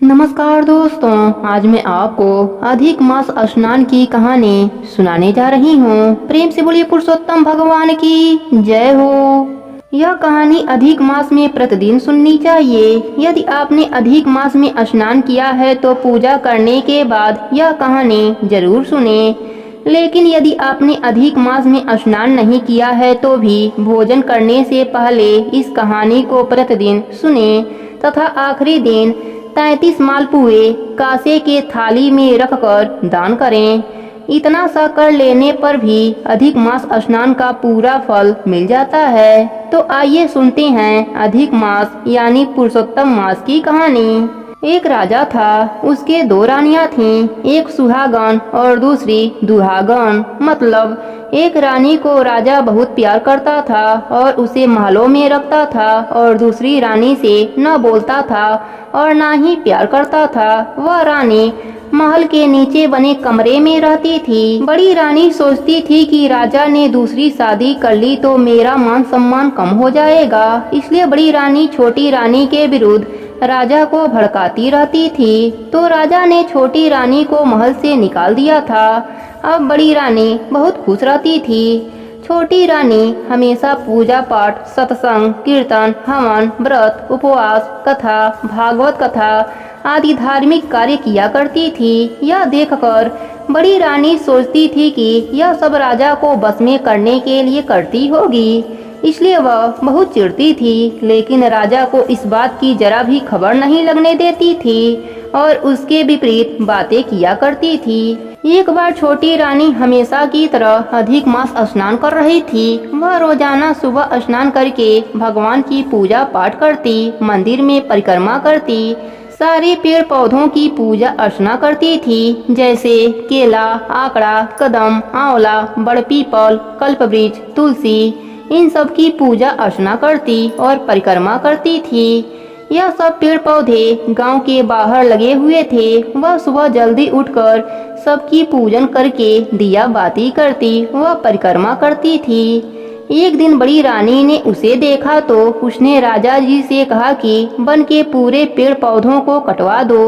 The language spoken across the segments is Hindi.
नमस्कार दोस्तों, आज मैं आपको अधिक मास स्नान की कहानी सुनाने जा रही हूँ। प्रेम से बोलिए पुरुषोत्तम भगवान की जय हो। यह कहानी अधिक मास में प्रतिदिन सुननी चाहिए। यदि आपने अधिक मास में स्नान किया है तो पूजा करने के बाद यह कहानी जरूर सुने। लेकिन यदि आपने अधिक मास में स्नान नहीं किया है तो भी भोजन करने से पहले इस कहानी को प्रतिदिन सुने तथा आखिरी दिन 33 मालपुए कांसे के थाली में रखकर दान करें। इतना सा कर लेने पर भी अधिक मास स्नान का पूरा फल मिल जाता है। तो आइए सुनते हैं अधिक मास यानी पुरुषोत्तम मास की कहानी। एक राजा था, उसके दो रानियां थीं, एक सुहागन और दूसरी दुहागन। मतलब एक रानी को राजा बहुत प्यार करता था और उसे महलों में रखता था और दूसरी रानी से न बोलता था और ना ही प्यार करता था। वह रानी महल के नीचे बने कमरे में रहती थी। बड़ी रानी सोचती थी कि राजा ने दूसरी शादी कर ली तो मेरा मान सम्मान कम हो जाएगा, इसलिए बड़ी रानी छोटी रानी के विरुद्ध राजा को भड़काती रहती थी। तो राजा ने छोटी रानी को महल से निकाल दिया था। अब बड़ी रानी बहुत खुश रहती थी। छोटी रानी हमेशा पूजा पाठ, सत्संग, कीर्तन, हवन, व्रत, उपवास, कथा, भागवत कथा आदि धार्मिक कार्य किया करती थी। यह देखकर बड़ी रानी सोचती थी कि यह सब राजा को बस में करने के लिए करती होगी, इसलिए वह बहुत चिढ़ती थी। लेकिन राजा को इस बात की जरा भी खबर नहीं लगने देती थी और उसके विपरीत बातें किया करती थी। एक बार छोटी रानी हमेशा की तरह अधिक मास स्नान कर रही थी। वह रोजाना सुबह स्नान करके भगवान की पूजा पाठ करती, मंदिर में परिक्रमा करती, सारे पेड़ पौधों की पूजा अर्चना करती थी, जैसे केला, आकड़ा, कदम, आंवला, बड़ पीपल, कल्पवृक्ष, तुलसी, इन सब की पूजा अर्चना करती और परिक्रमा करती थी। यह सब पेड़ पौधे गांव के बाहर लगे हुए थे। वह सुबह जल्दी उठकर सबकी पूजन करके दिया बाती करती, वह परिक्रमा करती थी। एक दिन बड़ी रानी ने उसे देखा तो उसने राजा जी से कहा कि वन के पूरे पेड़ पौधों को कटवा दो।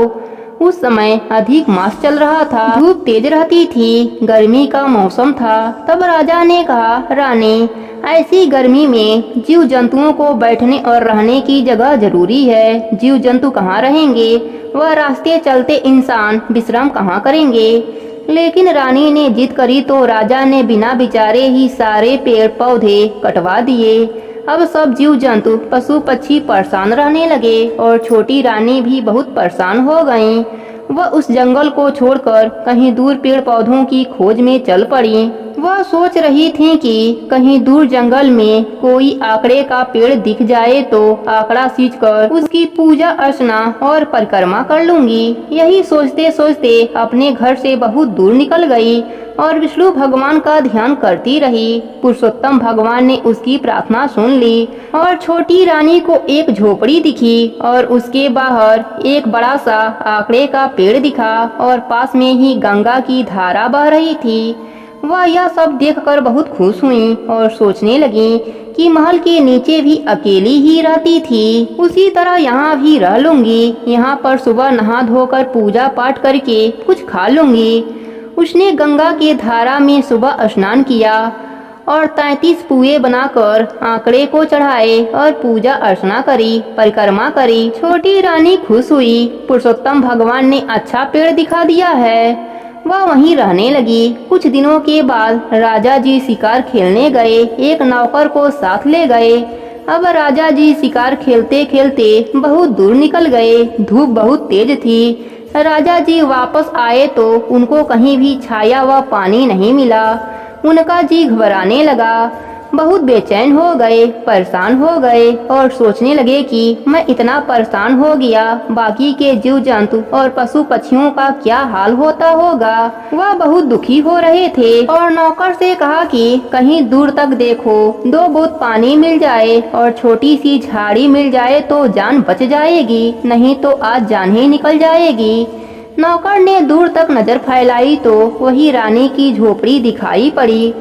उस समय अधिक मास चल रहा था, धूप तेज रहती थी, गर्मी का मौसम था। तब राजा ने कहा, रानी, ऐसी गर्मी में जीव जंतुओं को बैठने और रहने की जगह जरूरी है। जीव जंतु कहाँ रहेंगे, वह रास्ते चलते इंसान विश्राम कहाँ करेंगे। लेकिन रानी ने जिद करी तो राजा ने बिना विचारे ही सारे पेड़ पौधे कटवा दिए। अब सब जीव जंतु पशु पक्षी परेशान रहने लगे और छोटी रानी भी बहुत परेशान हो गईं। वह उस जंगल को छोड़कर कहीं दूर पेड़ पौधों की खोज में चल पड़ी। वह सोच रही थी कि कहीं दूर जंगल में कोई आकड़े का पेड़ दिख जाए तो आकड़ा सींचकर उसकी पूजा अर्चना और परिक्रमा कर लूंगी। यही सोचते सोचते अपने घर से बहुत दूर निकल गई और विष्णु भगवान का ध्यान करती रही। पुरुषोत्तम भगवान ने उसकी प्रार्थना सुन ली और छोटी रानी को एक झोपड़ी दिखी और उसके बाहर एक बड़ा सा आकड़े का पेड़ दिखा और पास में ही गंगा की धारा बह रही थी। वह यह सब देखकर बहुत खुश हुई और सोचने लगी कि महल के नीचे भी अकेली ही रहती थी, उसी तरह यहाँ भी रह लूंगी। यहाँ पर सुबह नहा धोकर पूजा पाठ करके कुछ खा लूंगी। उसने गंगा के धारा में सुबह स्नान किया और 33 पुए बनाकर आंकड़े को चढ़ाए और पूजा अर्चना करी, परिक्रमा करी। छोटी रानी खुश हुई। पुरुषोत्तम भगवान ने अच्छा पेड़ दिखा दिया है, वह वहीं रहने लगी। कुछ दिनों के बाद राजा जी शिकार खेलने गए, एक नौकर को साथ ले गए। अब राजा जी शिकार खेलते खेलते बहुत दूर निकल गए। धूप बहुत तेज थी। राजा जी वापस आए तो उनको कहीं भी छाया व पानी नहीं मिला। उनका जी घबराने लगा, बहुत बेचैन हो गए, परेशान हो गए और सोचने लगे कि मैं इतना परेशान हो गया, बाकी के जीव जंतु और पशु पक्षियों का क्या हाल होता होगा। वह बहुत दुखी हो रहे थे और नौकर से कहा कि कहीं दूर तक देखो, 2 बूंद पानी मिल जाए और छोटी सी झाड़ी मिल जाए तो जान बच जाएगी, नहीं तो आज जान ही निकल जाएगी। नौकर ने दूर तक नजर फैलाई तो वही रानी की झोपड़ी दिखाई पड़ी।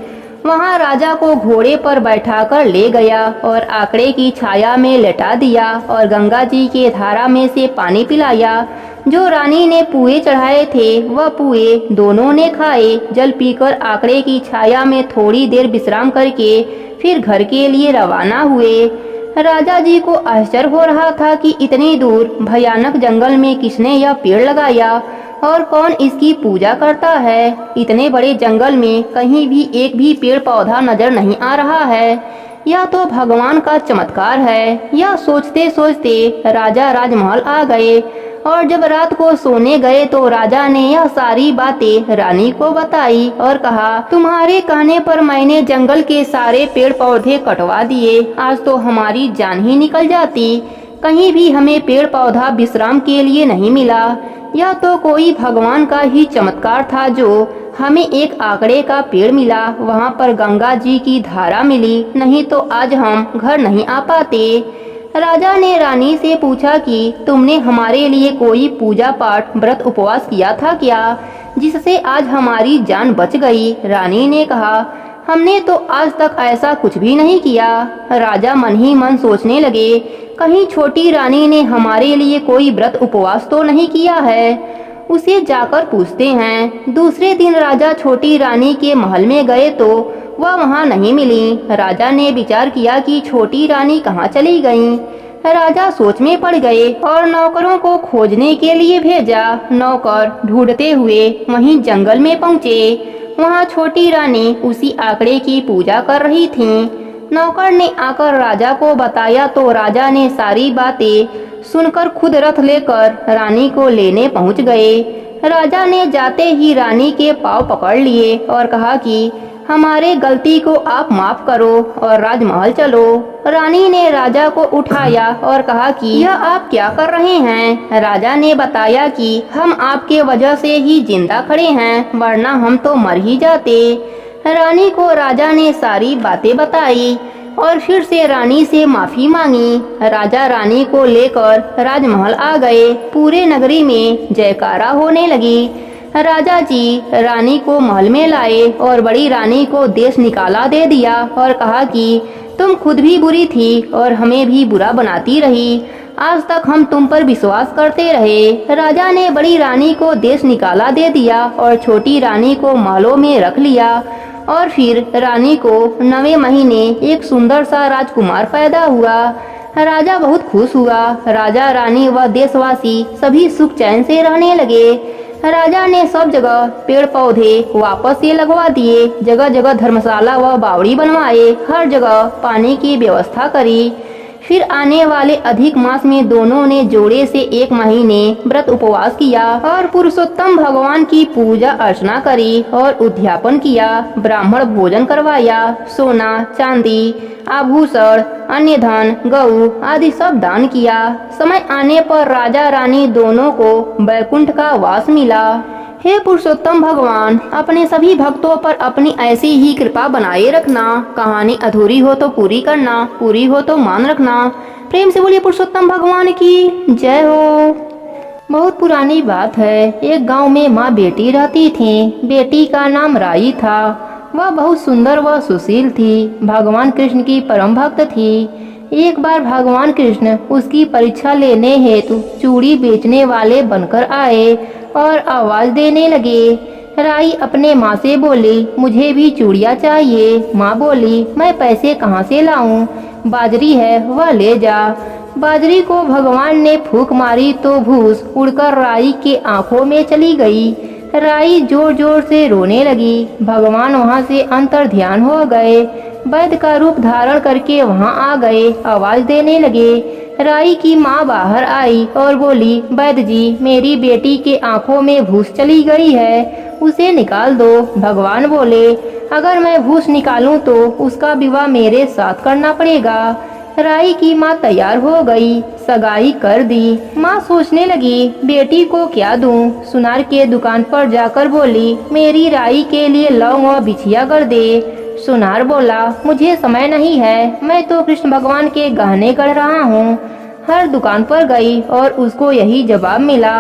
वहां राजा को घोड़े पर बैठाकर ले गया और आकड़े की छाया में लेटा दिया और गंगा जी के धारा में से पानी पिलाया। जो रानी ने पुए चढ़ाए थे वह पुए दोनों ने खाए। जल पीकर आकड़े की छाया में थोड़ी देर विश्राम करके फिर घर के लिए रवाना हुए। राजा जी को आश्चर्य हो रहा था कि इतनी दूर भयानक जंगल में किसने यह पेड़ लगाया और कौन इसकी पूजा करता है। इतने बड़े जंगल में कहीं भी एक भी पेड़ पौधा नजर नहीं आ रहा है। यह तो भगवान का चमत्कार है। यह सोचते सोचते राजा राजमहल आ गए और जब रात को सोने गए तो राजा ने यह सारी बातें रानी को बताई और कहा, तुम्हारे कहने पर मैंने जंगल के सारे पेड़ पौधे कटवा दिए। आज तो हमारी जान ही निकल जाती। कहीं भी हमें पेड़ पौधा विश्राम के लिए नहीं मिला। यह तो कोई भगवान का ही चमत्कार था जो हमें एक आकड़े का पेड़ मिला, वहाँ पर गंगा जी की धारा मिली, नहीं तो आज हम घर नहीं आ पाते। राजा ने रानी से पूछा कि तुमने हमारे लिए कोई पूजा पाठ व्रत उपवास किया था क्या, जिससे आज हमारी जान बच गई। रानी ने कहा, हमने तो आज तक ऐसा कुछ भी नहीं किया। राजा मन ही मन सोचने लगे, कहीं छोटी रानी ने हमारे लिए कोई व्रत उपवास तो नहीं किया है। उसे जाकर पूछते हैं। दूसरे दिन राजा छोटी रानी के महल में गए तो वह वहाँ नहीं मिली। राजा ने विचार किया कि छोटी रानी कहाँ चली गई। राजा सोच में पड़ गए और नौकरों को खोजने के लिए भेजा। नौकर ढूंढते हुए वहीं जंगल में पहुँचे। वहाँ छोटी रानी उसी आंकड़े की पूजा कर रही थी। नौकर ने आकर राजा को बताया तो राजा ने सारी बातें सुनकर खुद रथ लेकर रानी को लेने पहुंच गए। राजा ने जाते ही रानी के पांव पकड़ लिए और कहा कि हमारे गलती को आप माफ करो और राजमहल चलो। रानी ने राजा को उठाया और कहा कि यह आप क्या कर रहे हैं। राजा ने बताया कि हम आपके वजह से ही जिंदा खड़े हैं, वरना हम तो मर ही जाते। रानी को राजा ने सारी बातें बताई और फिर से रानी से माफी मांगी। राजा रानी को लेकर राजमहल आ गए। पूरे नगरी में जयकारा होने लगी। राजा जी रानी को महल में लाए और बड़ी रानी को देश निकाला दे दिया और कहा कि तुम खुद भी बुरी थी और हमें भी बुरा बनाती रही। आज तक हम तुम पर विश्वास करते रहे। राजा ने बड़ी रानी को देश निकाला दे दिया और छोटी रानी को महलों में रख लिया और फिर रानी को 9वें महीने एक सुंदर सा राजकुमार पैदा हुआ। राजा बहुत खुश हुआ। राजा रानी व देशवासी सभी सुख चैन से रहने लगे। राजा ने सब जगह पेड़ पौधे वापस से लगवा दिए। जगह जगह धर्मशाला व बावड़ी बनवाए। हर जगह पानी की व्यवस्था करी। फिर आने वाले अधिक मास में दोनों ने जोड़े से 1 महीने व्रत उपवास किया और पुरुषोत्तम भगवान की पूजा अर्चना करी और उद्यापन किया। ब्राह्मण भोजन करवाया। सोना चांदी आभूषण अन्य धन गऊ आदि सब दान किया। समय आने पर राजा रानी दोनों को वैकुंठ का वास मिला। हे पुरुषोत्तम भगवान, अपने सभी भक्तों पर अपनी ऐसी ही कृपा बनाए रखना। कहानी अधूरी हो तो पूरी करना, पूरी हो तो मान रखना। प्रेम से बोलिए पुरुषोत्तम भगवान की जय हो। बहुत पुरानी बात है। एक गांव में माँ बेटी रहती थी। बेटी का नाम राई था। वह बहुत सुंदर व सुशील थी। भगवान कृष्ण की परम भक्त थी। एक बार भगवान कृष्ण उसकी परीक्षा लेने हेतु चूड़ी बेचने वाले बनकर आए और आवाज देने लगे। राई अपने माँ से बोली, मुझे भी चूड़ियाँ चाहिए। माँ बोली, मैं पैसे कहाँ से लाऊं? बाजरी है वह ले जा। बाजरी को भगवान ने फूंक मारी तो भूस उड़कर राई के आंखों में चली गई। राई जोर जोर से रोने लगी। भगवान वहाँ से अंतर ध्यान हो गए। वैद्य का रूप धारण करके वहाँ आ गए। आवाज देने लगे। राई की माँ बाहर आई और बोली, वैद्य जी, मेरी बेटी के आंखों में भूस चली गई है, उसे निकाल दो। भगवान बोले, अगर मैं भूस निकालूं तो उसका विवाह मेरे साथ करना पड़ेगा। राई की माँ तैयार हो गई। सगाई कर दी। माँ सोचने लगी, बेटी को क्या दूं? सुनार के दुकान पर जाकर बोली, मेरी राई के लिए लौंग और बिछिया कर दे। सुनार बोला, मुझे समय नहीं है, मैं तो कृष्ण भगवान के गहने गढ़ रहा हूँ। हर दुकान पर गई और उसको यही जवाब मिला।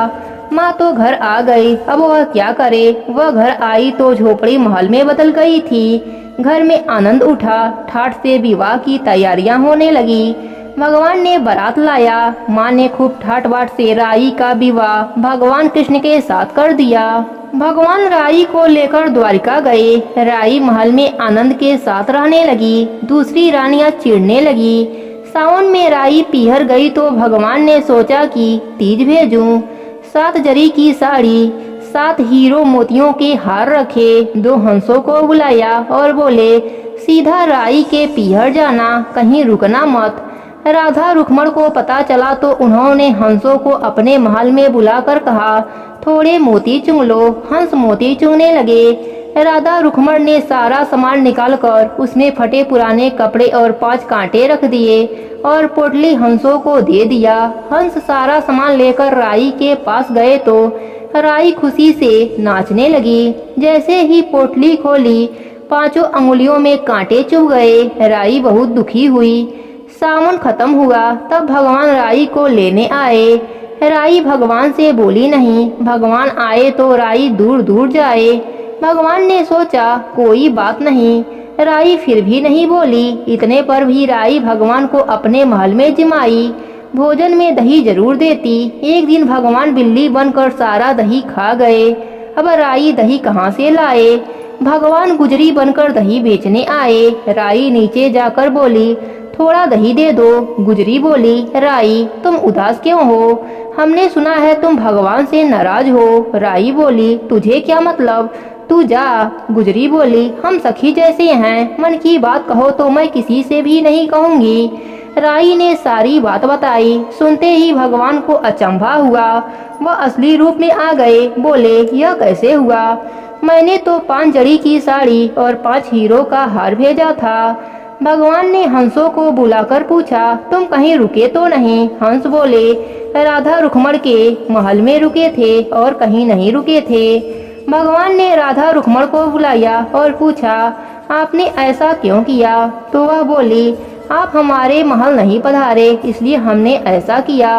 माँ तो घर आ गई। अब वह क्या करे? वह घर आई तो झोपड़ी महल में बदल गई थी। घर में आनंद उठा। ठाठ से विवाह की तैयारियां होने लगी। भगवान ने बारात लाया। माँ ने खूब ठाट बाट से राई का विवाह भगवान कृष्ण के साथ कर दिया। भगवान राई को लेकर द्वारिका गए। राई महल में आनंद के साथ रहने लगी। दूसरी रानियां चिढ़ने लगी। सावन में राई पीहर गई तो भगवान ने सोचा कि तीज भेजूं। 7 जरी की साड़ी, 7 हीरो मोतियों के हार रखे, 2 हंसों को बुलाया और बोले सीधा राई के पीहर जाना, कहीं रुकना मत। राधा रुक्मण को पता चला तो उन्होंने हंसों को अपने महल में बुलाकर कहा थोड़े मोती चुन लो। हंस मोती चुनने लगे। राधा रुक्मण ने सारा सामान निकालकर उसमें फटे पुराने कपड़े और 5 कांटे रख दिए और पोटली हंसों को दे दिया। हंस सारा सामान लेकर राई के पास गए तो राई खुशी से नाचने लगी। जैसे ही पोटली खोली 5 अंगुलियों में कांटे चुभ गए। राई बहुत दुखी हुई। सावन खत्म हुआ तब भगवान राई को लेने आए। राई भगवान से बोली नहीं। भगवान आए तो राई दूर दूर जाए। भगवान ने सोचा कोई बात नहीं। राई फिर भी नहीं बोली। इतने पर भी राई भगवान को अपने महल में जिमाई। भोजन में दही जरूर देती। एक दिन भगवान बिल्ली बनकर सारा दही खा गए। अब राई दही कहाँ से लाए। भगवान गुजरी बनकर दही बेचने आए। राई नीचे जाकर बोली थोड़ा दही दे दो। गुजरी बोली राई तुम उदास क्यों हो, हमने सुना है तुम भगवान से नाराज हो। राई बोली तुझे क्या मतलब, तू जा। गुजरी बोली हम सखी जैसे हैं, मन की बात कहो तो मैं किसी से भी नहीं कहूँगी। राई ने सारी बात बताई। सुनते ही भगवान को अचंभा हुआ। वह असली रूप में आ गए। बोले यह कैसे हुआ, मैंने तो 5 जड़ी की साड़ी और 5 हीरो का हार भेजा था। भगवान ने हंसों को बुलाकर पूछा तुम कहीं रुके तो नहीं। हंस बोले राधा रुक्मण के महल में रुके थे और कहीं नहीं रुके थे। भगवान ने राधा रुक्मण को बुलाया और पूछा आपने ऐसा क्यों किया। तो वह बोली आप हमारे महल नहीं पधारे इसलिए हमने ऐसा किया।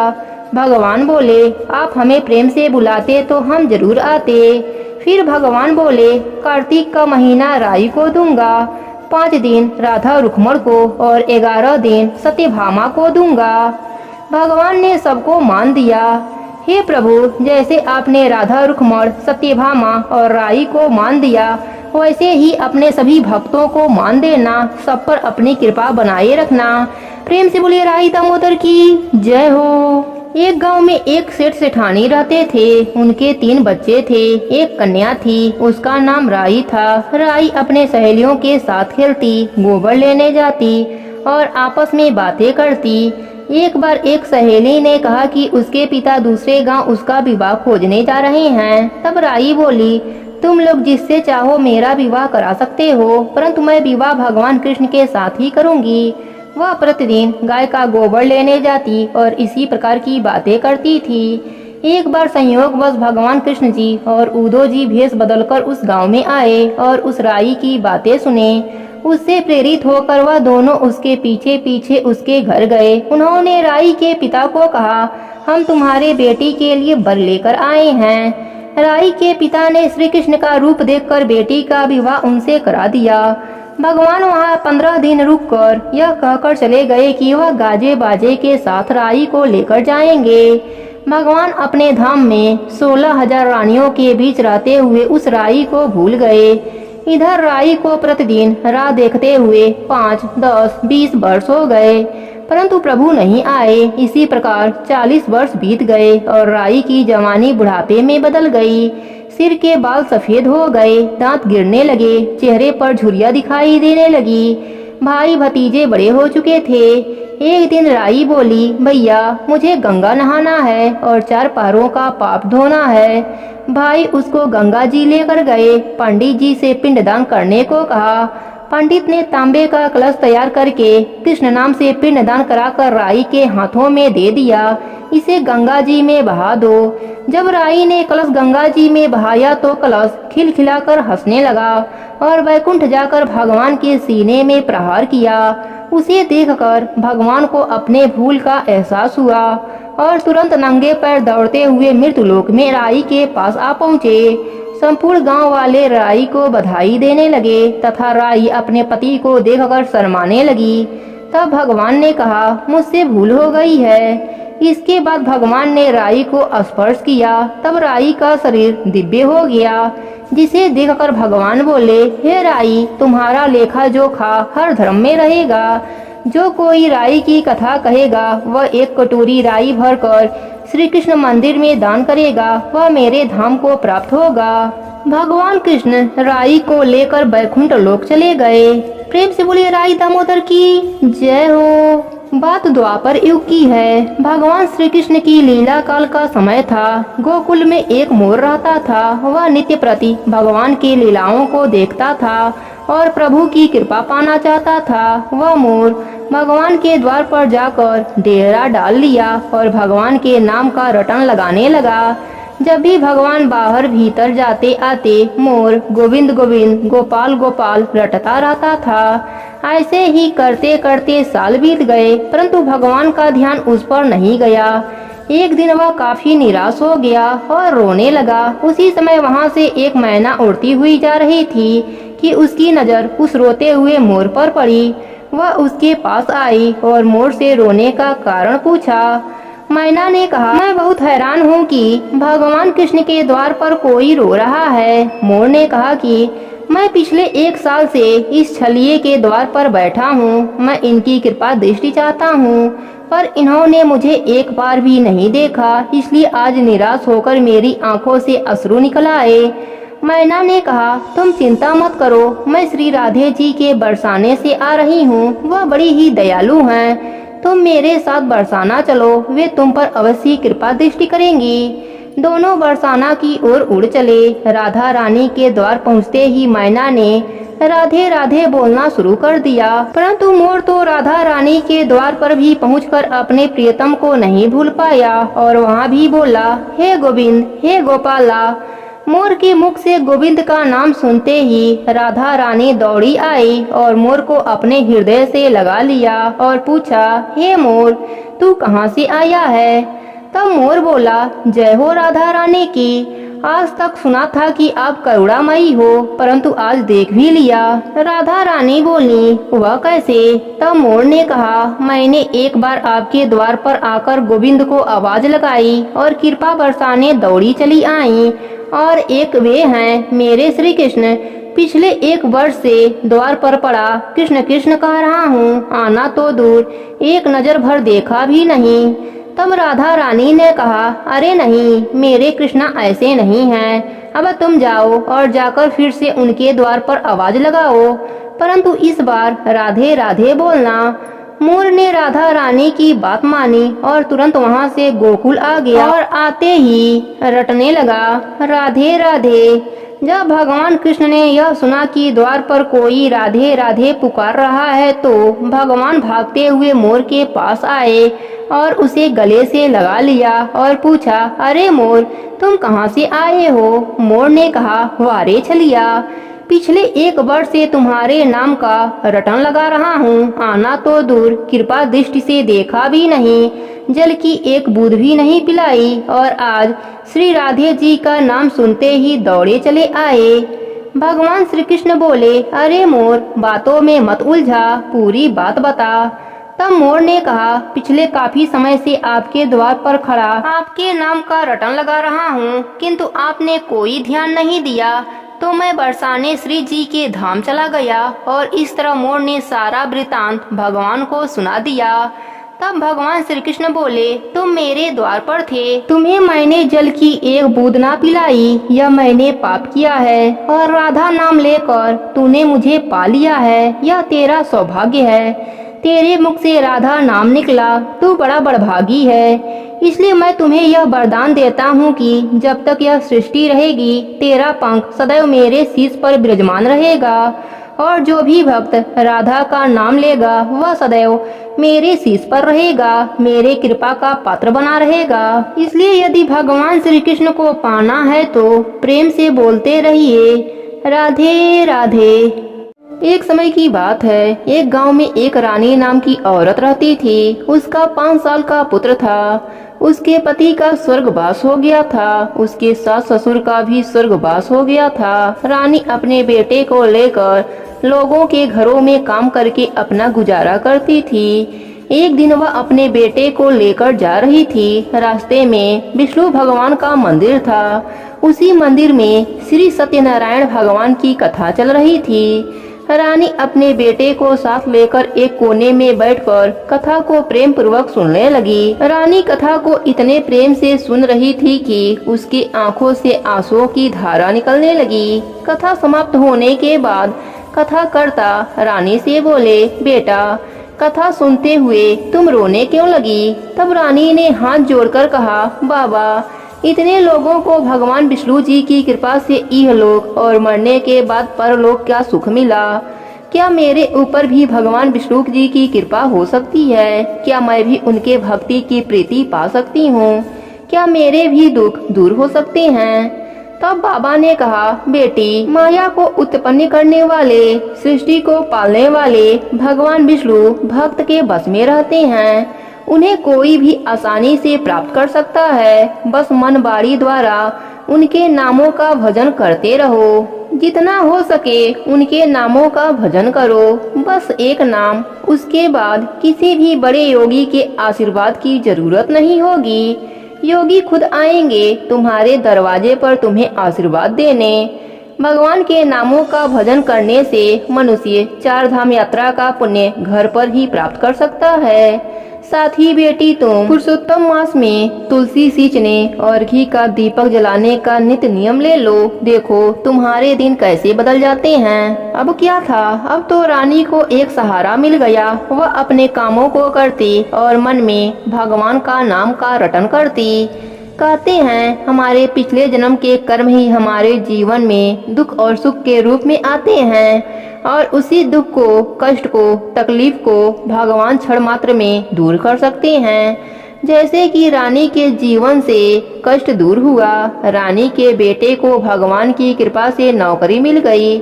भगवान बोले आप हमें प्रेम से बुलाते तो हम जरूर आते। फिर भगवान बोले कार्तिक का महीना राई को दूंगा, 5 दिन राधा रुक्मण को और 11 दिन सत्यभामा को दूंगा। भगवान ने सबको मान दिया। हे प्रभु जैसे आपने राधा रुक्मण सत्यभामा और राई को मान दिया वैसे ही अपने सभी भक्तों को मान देना। सब पर अपनी कृपा बनाए रखना। प्रेम से बोलिए राई दामोदर की जय हो। एक गांव में एक सेठ सेठानी रहते थे। उनके 3 बच्चे थे। एक कन्या थी, उसका नाम राई था। राई अपने सहेलियों के साथ खेलती, गोबर लेने जाती और आपस में बातें करती। एक बार एक सहेली ने कहा कि उसके पिता दूसरे गांव उसका विवाह खोजने जा रहे हैं। तब राई बोली तुम लोग जिससे चाहो मेरा विवाह करा सकते हो, परंतु मैं विवाह भगवान कृष्ण के साथ ही करूंगी। वह प्रतिदिन गाय का गोबर लेने जाती और इसी प्रकार की बातें करती थी। एक बार संयोगवश भगवान कृष्ण जी और उदो जी भेष बदलकर उस गांव में आए और उस राई की बातें सुने। उससे प्रेरित होकर वह दोनों उसके पीछे पीछे उसके घर गए। उन्होंने राई के पिता को कहा हम तुम्हारे बेटी के लिए वर लेकर आए हैं। राई के पिता ने श्री कृष्ण का रूप देखकर बेटी का विवाह उनसे करा दिया। भगवान वहाँ 15 दिन रुककर यह कहकर चले गए कि वह गाजे बाजे के साथ राई को लेकर जाएंगे। भगवान अपने धाम में 16,000 रानियों के बीच रहते हुए उस राई को भूल गए। इधर राई को प्रतिदिन राह देखते हुए 5, 10, 20 वर्ष हो गए, परंतु प्रभु नहीं आए। इसी प्रकार 40 वर्ष बीत गए और राई की जवानी बुढ़ापे में बदल गई। सिर के बाल सफेद हो गए, दांत गिरने लगे, चेहरे पर झुर्रियां दिखाई देने लगी। भाई भतीजे बड़े हो चुके थे। एक दिन राई बोली भैया मुझे गंगा नहाना है और 4 पहरों का पाप धोना है। भाई उसको गंगा जी लेकर गए। पंडित जी से पिंडदान करने को कहा। पंडित ने तांबे का कलश तैयार करके कृष्ण नाम से पिंडदान कराकर राई के हाथों में दे दिया, इसे गंगा जी में बहा दो। जब राई ने कलश गंगा जी में बहाया तो कलश खिलखिलाकर हंसने लगा और वैकुंठ जाकर भगवान के सीने में प्रहार किया। उसे देखकर भगवान को अपने भूल का एहसास हुआ और तुरंत नंगे पैर दौड़ते हुए मृत्युलोक में राई के पास आ पहुँचे। संपूर्ण गांव वाले राई को बधाई देने लगे तथा राई अपने पति को देखकर शर्माने लगी। तब भगवान ने कहा, मुझसे भूल हो गई है। इसके बाद भगवान ने राई को स्पर्श किया, तब राई का शरीर दिव्य हो गया, जिसे देखकर भगवान बोले, हे राई, तुम्हारा लेखा जोखा हर धर्म में रहेगा। जो कोई राई की कथा कहेगा, वह एक कटोरी राई भरकर श्री कृष्ण मंदिर में दान करेगा, वह मेरे धाम को प्राप्त होगा। भगवान कृष्ण राई को लेकर बैकुंठ लोक चले गए। प्रेम से बोलिए राई दामोदर की जय हो। बात द्वापर युग की है। भगवान श्री कृष्ण की लीला काल का समय था। गोकुल में एक मोर रहता था। वह नित्य प्रति भगवान की लीलाओं को देखता था और प्रभु की कृपा पाना चाहता था। वह मोर भगवान के द्वार पर जाकर डेरा डाल लिया और भगवान के नाम का रटन लगाने लगा। जब भी भगवान बाहर भीतर जाते आते मोर गोविंद गोविंद गोपाल गोपाल रटता रहता था। ऐसे ही करते करते साल बीत गए, परंतु भगवान का ध्यान उस पर नहीं गया। एक दिन वह काफी निराश हो गया और रोने लगा। उसी समय वहां से एक मैना उड़ती हुई जा रही थी कि उसकी नजर उस रोते हुए मोर पर पड़ी। वह उसके पास आई और मोर से रोने का कारण पूछा। मैना ने कहा, मैं बहुत हैरान हूँ कि भगवान कृष्ण के द्वार पर कोई रो रहा है। मोर ने कहा कि मैं पिछले 1 साल से इस छलिए के द्वार पर बैठा हूँ। मैं इनकी कृपा दृष्टि चाहता हूँ, पर इन्होंने मुझे एक बार भी नहीं देखा, इसलिए आज निराश होकर मेरी आंखों से अश्रु निकल आए। मैना ने कहा, तुम चिंता मत करो, मैं श्री राधे जी के बरसाने से आ रही हूँ। वह बड़ी ही दयालु हैं। तुम मेरे साथ बरसाना चलो, वे तुम पर अवश्य कृपा दृष्टि करेंगी। दोनों बरसाना की ओर उड़ चले। राधा रानी के द्वार पहुँचते ही मैना ने राधे राधे बोलना शुरू कर दिया, परंतु मोर तो राधा रानी के द्वार पर भी पहुंचकर अपने प्रियतम को नहीं भूल पाया और वहां भी बोला, हे गोविंद, हे गोपाला। मोर के मुख से गोविंद का नाम सुनते ही राधा रानी दौड़ी आई और मोर को अपने हृदय से लगा लिया और पूछा, हे मोर, तू कहाँ से आया है? तब मोर बोला, जय हो राधा रानी की। आज तक सुना था कि आप करुणामयी हो, परंतु आज देख भी लिया। राधा रानी बोली, वह कैसे? तब मोर ने कहा, मैंने एक बार आपके द्वार पर आकर गोविंद को आवाज लगाई और कृपा बरसाने दौड़ी चली आई, और एक वे हैं मेरे श्री कृष्ण। पिछले 1 वर्ष से द्वार पर पड़ा कृष्ण कृष्ण कह रहा हूँ, आना तो दूर एक नजर भर देखा भी नहीं। तब राधा रानी ने कहा, अरे नहीं, मेरे कृष्णा ऐसे नहीं हैं। अब तुम जाओ और जाकर फिर से उनके द्वार पर आवाज लगाओ, परंतु इस बार राधे राधे बोलना। मोर ने राधा रानी की बात मानी और तुरंत वहां से गोकुल आ गया और आते ही रटने लगा, राधे राधे। जब भगवान कृष्ण ने यह सुना कि द्वार पर कोई राधे राधे पुकार रहा है, तो भगवान भागते हुए मोर के पास आए और उसे गले से लगा लिया और पूछा, अरे मोर, तुम कहाँ से आए हो? मोर ने कहा, वारे छलिया, पिछले 1 वर्ष से तुम्हारे नाम का रटन लगा रहा हूँ, आना तो दूर कृपा दृष्टि से देखा भी नहीं, जल की एक बूंद भी नहीं पिलाई, और आज श्री राधे जी का नाम सुनते ही दौड़े चले आए। भगवान श्री कृष्ण बोले, अरे मोर, बातों में मत उलझा, पूरी बात बता। तब मोर ने कहा, पिछले काफी समय से आपके द्वार पर खड़ा आपके नाम का रटन लगा रहा हूँ, किंतु आपने कोई ध्यान नहीं दिया, तो मैं बरसाने श्री जी के धाम चला गया। और इस तरह मोर ने सारा वृतांत भगवान को सुना दिया। तब भगवान श्री कृष्ण बोले, तुम मेरे द्वार पर थे, तुम्हें मैंने जल की एक बूंद ना पिलाई, यह मैंने पाप किया है, और राधा नाम लेकर तूने मुझे पा लिया है, यह तेरा सौभाग्य है। तेरे मुख से राधा नाम निकला, तू बड़ा बड़भागी है। इसलिए मैं तुम्हें यह वरदान देता हूँ कि जब तक यह सृष्टि रहेगी, तेरा पंख सदैव मेरे शीश पर विराजमान रहेगा, और जो भी भक्त राधा का नाम लेगा, वह सदैव मेरे शीश पर रहेगा, मेरे कृपा का पात्र बना रहेगा। इसलिए यदि भगवान श्री कृष्ण को पाना है तो प्रेम से बोलते रहिए, राधे राधे। एक समय की बात है, एक गांव में एक रानी नाम की औरत रहती थी। उसका 5 साल का पुत्र था। उसके पति का स्वर्गवास हो गया था। उसके सास ससुर का भी स्वर्गवास हो गया था। रानी अपने बेटे को लेकर लोगों के घरों में काम करके अपना गुजारा करती थी। एक दिन वह अपने बेटे को लेकर जा रही थी। रास्ते में विष्णु भगवान का मंदिर था। उसी मंदिर में श्री सत्यनारायण भगवान की कथा चल रही थी। रानी अपने बेटे को साथ लेकर एक कोने में बैठकर कथा को प्रेम पूर्वक सुनने लगी। रानी कथा को इतने प्रेम से सुन रही थी कि उसकी आंखों से आंसुओं की धारा निकलने लगी। कथा समाप्त होने के बाद कथा करता रानी से बोले, बेटा, कथा सुनते हुए तुम रोने क्यों लगी? तब रानी ने हाथ जोड़कर कहा, बाबा, इतने लोगों को भगवान विष्णु जी की कृपा से इहलोक और मरने के बाद परलोक क्या सुख मिला। क्या मेरे ऊपर भी भगवान विष्णु जी की कृपा हो सकती है? क्या मैं भी उनके भक्ति की प्रीति पा सकती हूँ? क्या मेरे भी दुख दूर हो सकते हैं? तब बाबा ने कहा, बेटी, माया को उत्पन्न करने वाले, सृष्टि को पालने वाले भगवान विष्णु भक्त के बस में रहते हैं। उन्हें कोई भी आसानी से प्राप्त कर सकता है। बस मन बाड़ी द्वारा उनके नामों का भजन करते रहो। जितना हो सके उनके नामों का भजन करो। बस एक नाम, उसके बाद किसी भी बड़े योगी के आशीर्वाद की जरूरत नहीं होगी। योगी खुद आएंगे तुम्हारे दरवाजे पर तुम्हें आशीर्वाद देने। भगवान के नामों का भजन करने से मनुष्य 4 धाम यात्रा का पुण्य घर पर ही प्राप्त कर सकता है। साथ ही बेटी, तुम पुरुषोत्तम मास में तुलसी सींचने और घी का दीपक जलाने का नित्य नियम ले लो। देखो तुम्हारे दिन कैसे बदल जाते हैं। अब क्या था, अब तो रानी को एक सहारा मिल गया। वह अपने कामों को करती और मन में भगवान का नाम का रटन करती। कहते हैं, हमारे पिछले जन्म के कर्म ही हमारे जीवन में दुख और सुख के रूप में आते हैं और उसी दुख को, कष्ट को, तकलीफ को भगवान क्षण मात्र में दूर कर सकते हैं। जैसे कि रानी के जीवन से कष्ट दूर हुआ। रानी के बेटे को भगवान की कृपा से नौकरी मिल गई,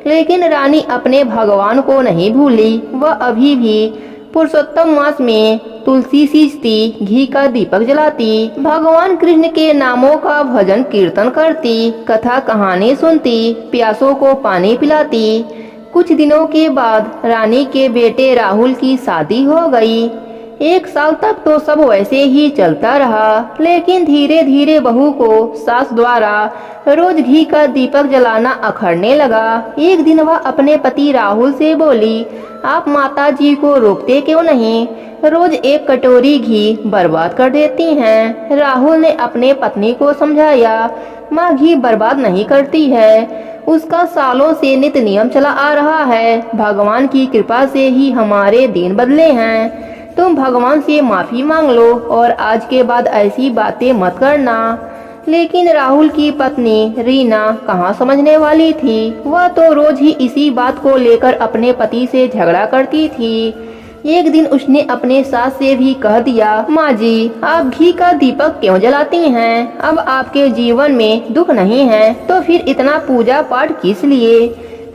लेकिन रानी अपने भगवान को नहीं भूली। वह अभी भी पुरुषोत्तम मास में तुलसी सींचती, घी का दीपक जलाती, भगवान कृष्ण के नामों का भजन कीर्तन करती, कथा कहानी सुनती, प्यासों को पानी पिलाती। कुछ दिनों के बाद रानी के बेटे राहुल की शादी हो गई। 1 साल तक तो सब वैसे ही चलता रहा, लेकिन धीरे धीरे बहू को सास द्वारा रोज घी का दीपक जलाना अखरने लगा। एक दिन वह अपने पति राहुल से बोली, आप माता जी को रोकते क्यों नहीं? रोज 1 कटोरी घी बर्बाद कर देती हैं। राहुल ने अपने पत्नी को समझाया, माँ घी बर्बाद नहीं करती है, उसका सालों से नित्य नियम चला आ रहा है। भगवान की कृपा से ही हमारे दिन बदले हैं। तुम भगवान से माफी मांग लो और आज के बाद ऐसी बातें मत करना। लेकिन राहुल की पत्नी रीना कहाँ समझने वाली थी। वह तो रोज ही इसी बात को लेकर अपने पति से झगड़ा करती थी। एक दिन उसने अपने सास से भी कह दिया, माँ जी, आप घी का दीपक क्यों जलाती हैं? अब आपके जीवन में दुख नहीं है तो फिर इतना पूजा पाठ किस लिए?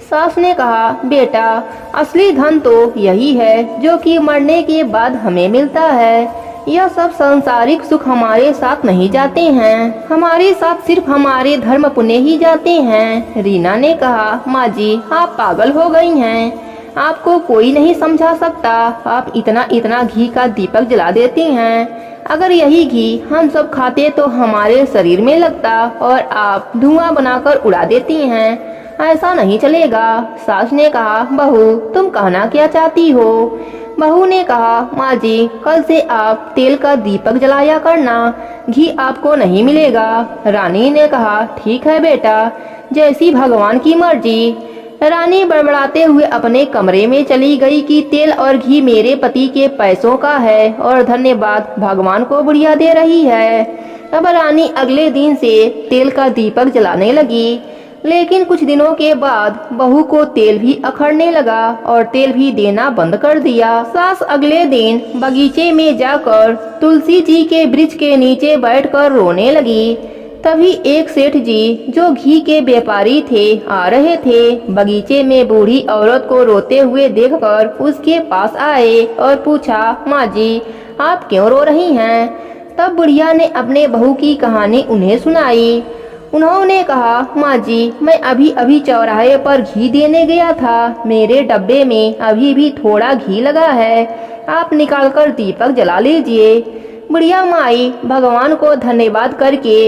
सास ने कहा, बेटा, असली धन तो यही है जो कि मरने के बाद हमें मिलता है। यह सब सांसारिक सुख हमारे साथ नहीं जाते हैं, हमारे साथ सिर्फ हमारे धर्म पुण्य ही जाते हैं। रीना ने कहा, माँ जी, आप पागल हो गई हैं, आपको कोई नहीं समझा सकता। आप इतना इतना घी का दीपक जला देती हैं। अगर यही घी हम सब खाते तो हमारे शरीर में लगता और आप धुआं बनाकर उड़ा देती हैं। ऐसा नहीं चलेगा। सास ने कहा, बहू, तुम कहना क्या चाहती हो? बहू ने कहा, माँ जी, कल से आप तेल का दीपक जलाया करना, घी आपको नहीं मिलेगा। रानी ने कहा, ठीक है बेटा, जैसी भगवान की मर्जी। रानी बड़बड़ाते हुए अपने कमरे में चली गई कि तेल और घी मेरे पति के पैसों का है और धन्यवाद भगवान को बुढ़िया दे रही है। अब रानी अगले दिन से तेल का दीपक जलाने लगी, लेकिन कुछ दिनों के बाद बहू को तेल भी अखड़ने लगा और तेल भी देना बंद कर दिया। सास अगले दिन बगीचे में जाकर तुलसी जी के वृक्ष के नीचे बैठकर रोने लगी। तभी एक सेठ जी जो घी के व्यापारी थे आ रहे थे। बगीचे में बूढ़ी औरत को रोते हुए देखकर उसके पास आए और पूछा, माँ जी, आप क्यों रो रही हैं? तब बुढ़िया ने अपने बहू की कहानी उन्हें सुनाई। उन्होंने कहा, माँ जी, मैं अभी अभी चौराहे पर घी देने गया था। मेरे डब्बे में अभी भी थोड़ा घी लगा है, आप निकालकर दीपक जला लीजिए। बुढ़िया माई भगवान को धन्यवाद करके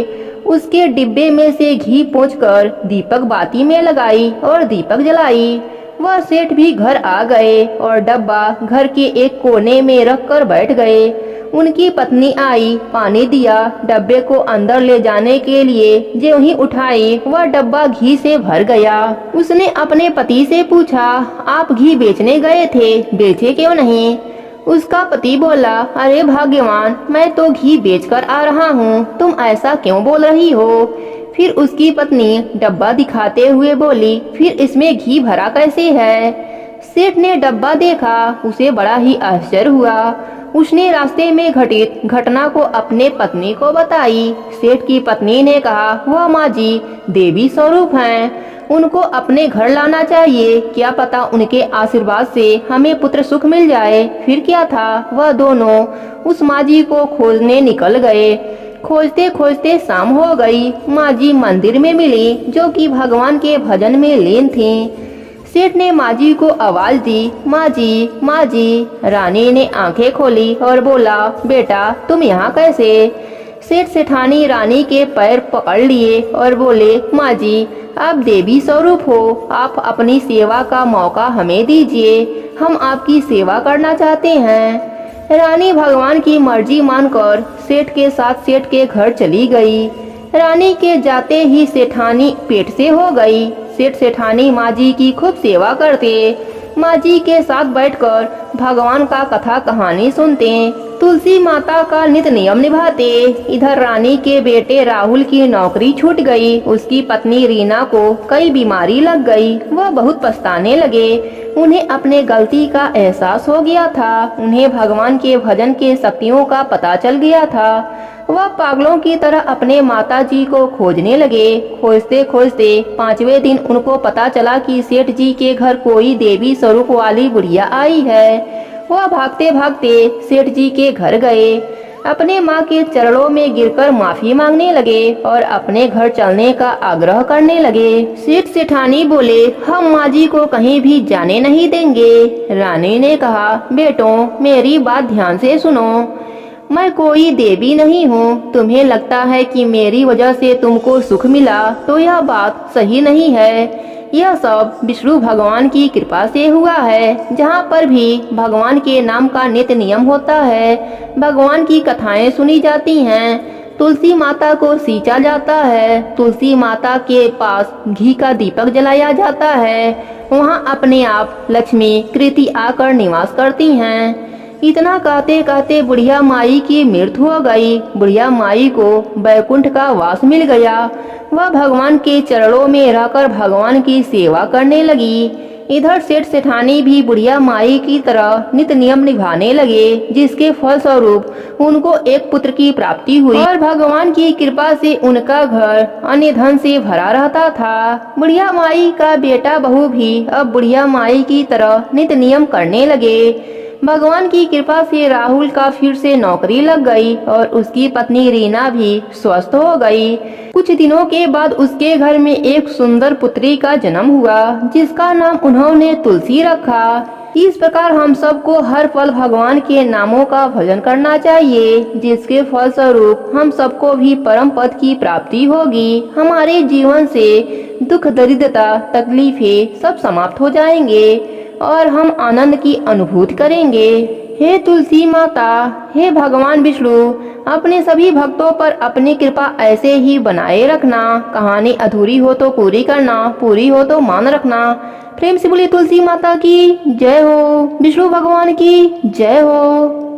उसके डिब्बे में से घी पोंछकर दीपक बाती में लगाई और दीपक जलाई। वह सेठ भी घर आ गए और डब्बा घर के एक कोने में रख कर बैठ गए। उनकी पत्नी आई, पानी दिया। डब्बे को अंदर ले जाने के लिए जो ही उठाई, वह डब्बा घी से भर गया। उसने अपने पति से पूछा, आप घी बेचने गए थे, बेचे क्यों नहीं? उसका पति बोला, अरे भाग्यवान, मैं तो घी बेचकर आ रहा हूँ, तुम ऐसा क्यों बोल रही हो? फिर उसकी पत्नी डब्बा दिखाते हुए बोली, फिर इसमें घी भरा कैसे है? सेठ ने डब्बा देखा, उसे बड़ा ही आश्चर्य हुआ। उसने रास्ते में घटित घटना को अपने पत्नी को बताई। सेठ की पत्नी ने कहा, वह माँ जी देवी स्वरूप हैं, उनको अपने घर लाना चाहिए, क्या पता उनके आशीर्वाद से हमें पुत्र सुख मिल जाए। फिर क्या था, वह दोनों उस माँ जी को खोजने निकल गए। खोजते खोजते शाम हो गई। माँ जी मंदिर में मिली, जो कि भगवान के भजन में लीन थीं। सेठ ने माँ जी को आवाज दी, माँ जी, माँ जी। रानी ने आंखें खोली और बोला, बेटा तुम यहाँ कैसे? सेठ सेठानी रानी के पैर पकड़ लिए और बोले, माँ जी, आप देवी स्वरूप हो, आप अपनी सेवा का मौका हमें दीजिए, हम आपकी सेवा करना चाहते हैं। रानी भगवान की मर्जी मानकर सेठ के साथ सेठ के घर चली गई। रानी के जाते ही सेठानी पेट से हो गई। सेठ सेठानी माँ जी की खूब सेवा करते, माँ जी के साथ बैठकर भगवान का कथा कहानी सुनते, तुलसी माता का नित्य नियम निभाते। इधर रानी के बेटे राहुल की नौकरी छूट गई। उसकी पत्नी रीना को कई बीमारी लग गई। वह बहुत पछताने लगे। उन्हें अपने गलती का एहसास हो गया था। उन्हें भगवान के भजन के शक्तियों का पता चल गया था। वह पागलों की तरह अपने माता जी को खोजने लगे। खोजते खोजते 5वें दिन उनको पता चला कि सेठ जी के घर कोई देवी स्वरूप वाली बुढ़िया आई है। वह भागते भागते सेठ जी के घर गए, अपने माँ के चरणों में गिरकर माफी मांगने लगे और अपने घर चलने का आग्रह करने लगे। सेठ सेठानी बोले, हम माँ जी को कहीं भी जाने नहीं देंगे। रानी ने कहा, बेटों मेरी बात ध्यान से सुनो, मैं कोई देवी नहीं हूँ। तुम्हें लगता है कि मेरी वजह से तुमको सुख मिला, तो यह बात सही नहीं है। यह सब विष्णु भगवान की कृपा से हुआ है। जहाँ पर भी भगवान के नाम का नित्य नियम होता है, भगवान की कथाएं सुनी जाती हैं, तुलसी माता को सींचा जाता है, तुलसी माता के पास घी का दीपक जलाया जाता है, वहाँ अपने आप लक्ष्मी कृति आकर निवास करती हैं। इतना कहते कहते बुढ़िया माई की मृत्यु हो गई। बुढ़िया माई को बैकुंठ का वास मिल गया। वह भगवान के चरणों में रहकर भगवान की सेवा करने लगी। इधर सेठ सेठानी भी बुढ़िया माई की तरह नित्य नियम निभाने लगे, जिसके फलस्वरूप उनको एक पुत्र की प्राप्ति हुई और भगवान की कृपा से उनका घर अन्य धन से भरा रहता था। बुढ़िया माई का बेटा बहू भी अब बुढ़िया माई की तरह नित्य नियम करने लगे। भगवान की कृपा से राहुल का फिर से नौकरी लग गई और उसकी पत्नी रीना भी स्वस्थ हो गई। कुछ दिनों के बाद उसके घर में एक सुंदर पुत्री का जन्म हुआ, जिसका नाम उन्होंने तुलसी रखा। इस प्रकार हम सबको हर पल भगवान के नामों का भजन करना चाहिए, जिसके फलस्वरूप हम सबको भी परम पद की प्राप्ति होगी। हमारे जीवन से दुख दरिद्रता तकलीफें सब समाप्त हो जाएंगे और हम आनंद की अनुभूति करेंगे। हे तुलसी माता, हे भगवान विष्णु, अपने सभी भक्तों पर अपनी कृपा ऐसे ही बनाए रखना। कहानी अधूरी हो तो पूरी करना, पूरी हो तो मान रखना। प्रेम से बोलिए तुलसी माता की जय हो, विष्णु भगवान की जय हो।